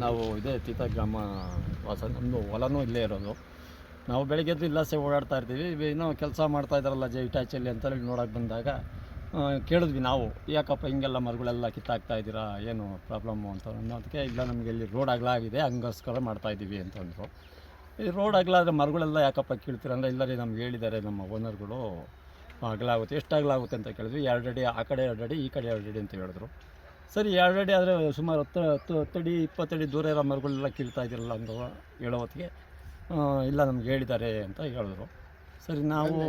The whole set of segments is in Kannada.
ನಾವು ಇದೇ ತೀತ ಗ್ರಾಮ ವಾಸ, ನಮ್ಮದು ಹೊಲನೂ ಇಲ್ಲೇ ಇರೋದು. ನಾವು ಬೆಳಗ್ಗೆ ಎದ್ದು ಇಲ್ಲಾಸೆ ಓಡಾಡ್ತಾ ಇರ್ತೀವಿ. ಏನೋ ಕೆಲಸ ಮಾಡ್ತಾ ಇದ್ದಾರಲ್ಲ ಇಟಾಚಲ್ಲಿ ಅಂತೇಳಿ ನೋಡೋಕೆ ಬಂದಾಗ ಕೇಳಿದ್ವಿ ನಾವು, ಯಾಕಪ್ಪ ಹಿಂಗೆಲ್ಲ ಮರಗಳೆಲ್ಲ ಕಿತ್ತಾಕ್ತಾ ಇದ್ದೀರಾ, ಏನು ಪ್ರಾಬ್ಲಮ್ಮು ಅಂತ ಅನ್ನೋದಕ್ಕೆ, ಇಲ್ಲ ನಮಗೆ ಇಲ್ಲಿ ರೋಡ್ ಅಗಲ ಆಗಿದೆ ಹಂಗೋಸ್ಕರ ಮಾಡ್ತಾಯಿದ್ದೀವಿ ಅಂತಂದರು. ಈ ರೋಡ್ ಅಗಲ ಆದರೆ ಮರಗಳೆಲ್ಲ ಯಾಕಪ್ಪ ಕೀಳ್ತೀರ ಅಂದರೆ, ಇಲ್ಲ ರೀ ನಮ್ಗೆ ಹೇಳಿದ್ದಾರೆ ನಮ್ಮ ಓನರ್ಗಳು ಅಗಲ ಆಗುತ್ತೆ. ಎಷ್ಟು ಅಗಲ ಆಗುತ್ತೆ ಅಂತ ಕೇಳಿದ್ವಿ. 2 ಅಡಿ, ಆ ಕಡೆ 2 ಅಡಿ ಈ ಕಡೆ 2 ಅಡಿ ಅಂತ ಹೇಳಿದ್ರು. ಸರಿ 2 ಅಡಿ ಆದರೆ ಸುಮಾರು 10 ಅಡಿ 20 ಅಡಿ ದೂರ ಇರೋ ಮರಗಳೆಲ್ಲ ಕೀಳ್ತಾ ಇದ್ದಿರಲ್ಲ ಅಂತ ಹೇಳೋ ಹೊತ್ತಿಗೆ, ಇಲ್ಲ ನಮ್ಗೆ ಹೇಳಿದ್ದಾರೆ ಅಂತ ಹೇಳಿದ್ರು. ಸರಿ, ನಾವು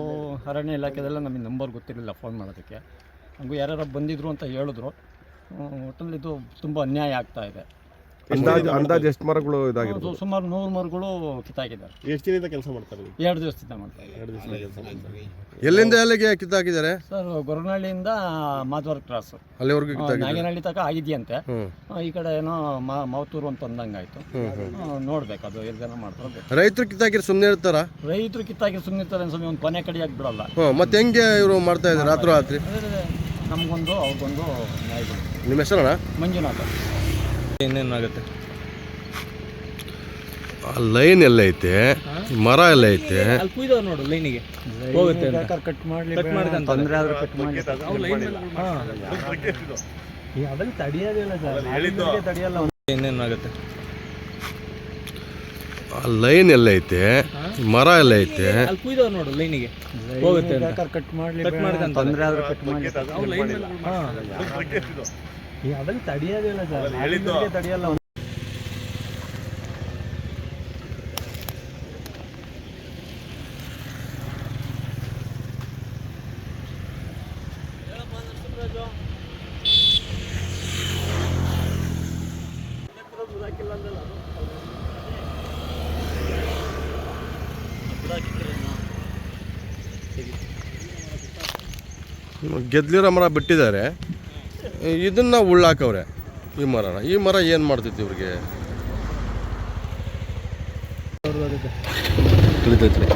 ಅರಣ್ಯ ಇಲಾಖೆದೆಲ್ಲ ನಮಗೆ ನಂಬರ್ ಗೊತ್ತಿರಲಿಲ್ಲ ಫೋನ್ ಮಾಡೋದಕ್ಕೆ. ನಮಗೂ ಯಾರ್ಯಾರು ಬಂದಿದ್ರು ಅಂತ ಹೇಳಿದ್ರು. ಒಟ್ಟಲ್ಲಿ ಇದು ತುಂಬ ಅನ್ಯಾಯ ಆಗ್ತಾಯಿದೆ. ಅಂದಾಜು ಎಷ್ಟು ಮರಗಳು ಇದಾಗಿರ್ಬೋದು? ಸುಮಾರು 100 ಮರಗಳು ಕಿತ್ತಾಕಿದ್ದಾರೆ. ಎಷ್ಟು ದಿನದಿಂದ ಕೆಲಸ ಮಾಡ್ತಾರೆ? 2 ದಿವಸದಿಂದ ಮಾಡ್ತಾ ಇದ್ದಾರೆ. ಎಲ್ಲಿಂದ ಎಲ್ಲಿಗೆ ಕಿತ್ತಾಕಿದ್ದಾರೆ ಸರ್? ಗೊರವನಹಳ್ಳಿಯಿಂದ ಮಾಧವರ ಕ್ರಾಸ್ ಅಲ್ಲಿವರೆಗೂ ನಾಗೇನಹಳ್ಳಿ ತನಕ ಆಗಿದೆಯಂತೆ. ಈ ಕಡೆ ಏನೋ ಮಾವತೂರು ಅಂತ ಅಂದಂಗಾಯ್ತು. ನೋಡ್ಬೇಕು ಅದು ಎಲ್ಲಿ ಜನ ಮಾಡ್ತಾರೆ. ರೈತರು ಕಿತ್ತಾಕಿದ್ರೆ ಸುಮ್ಮನೆ ಇರ್ತಾರ? ರೈತರು ಕಿತ್ತಾಕಿ ಸುಮ್ಮನೆ ಇರ್ತಾರೆ ಅನ್ಸಮಿ, ಒಂದು ಕೊನೆ ಕಡಿಯಾಗಿ ಬಿಡಲ್ಲ. ಮತ್ತೆ ಹೆಂಗೆ ಇವರು ಮಾಡ್ತಾ ಇದ್ದಾರೆ ರಾತ್ರಿ? ನಮಗೊಂದು ಅವ್ರಿಗೊಂದು ನ್ಯಾಯ. ನಿಮ್ಮ ಹೆಸರಣ್ಣ? ಮಂಜುನಾಥ. ಇನ್ನೇನಾಗುತ್ತೆ? ಲೈನ್ ಎಲ್ಲ ಐತೆ, ಮರ ಎಲ್ಲ ಐತೆ. ಅಲ್ಲಿ ಕುಯ್ದವ್ ನೋಡು, ಲೈನಿಗೆ ಹೋಗುತ್ತೆ. ಕಟ್ ಮಾಡಲಿ, ತೊಂದರೆ ಆದ್ರೆ ಕಟ್ ಮಾಡಿ. ಅದನ್ನು ತಡೆಯೋದಿಲ್ಲ ಸರ್, ತಡೆಯಲ್ಲ. ಇನ್ನೇನಾಗುತ್ತೆ? ಲೈನ್ ಎಲ್ಲ ಐತೆ, ಮರ ಎಲ್ಲ ಐತೆ. ಅಲ್ಲಿ ಕುಯ್ದವ್ ನೋಡು, ಲೈನಿಗೆ ಹೋಗುತ್ತೆ. ಕಟ್ ಮಾಡಲಿ, ತೊಂದರೆ ಆದ್ರೆ ಕಟ್ ಮಾಡಿ. ಅದನ್ನು ತಡೆಯೋದಿಲ್ಲ ಸರ್, ತಡೆಯಲ್ಲ. ಗೆದ್ಲಿರೋ ಮರ ಬಿಟ್ಟಿದ್ದಾರೆ, ಇದನ್ನ ಉಳ್ಳಾಕವ್ರೆ. ಈ ಮರ ಏನು ಮಾಡ್ತೈತಿ ಇವ್ರಿಗೆ? ತಿಳಿತೈತ್ರಿ.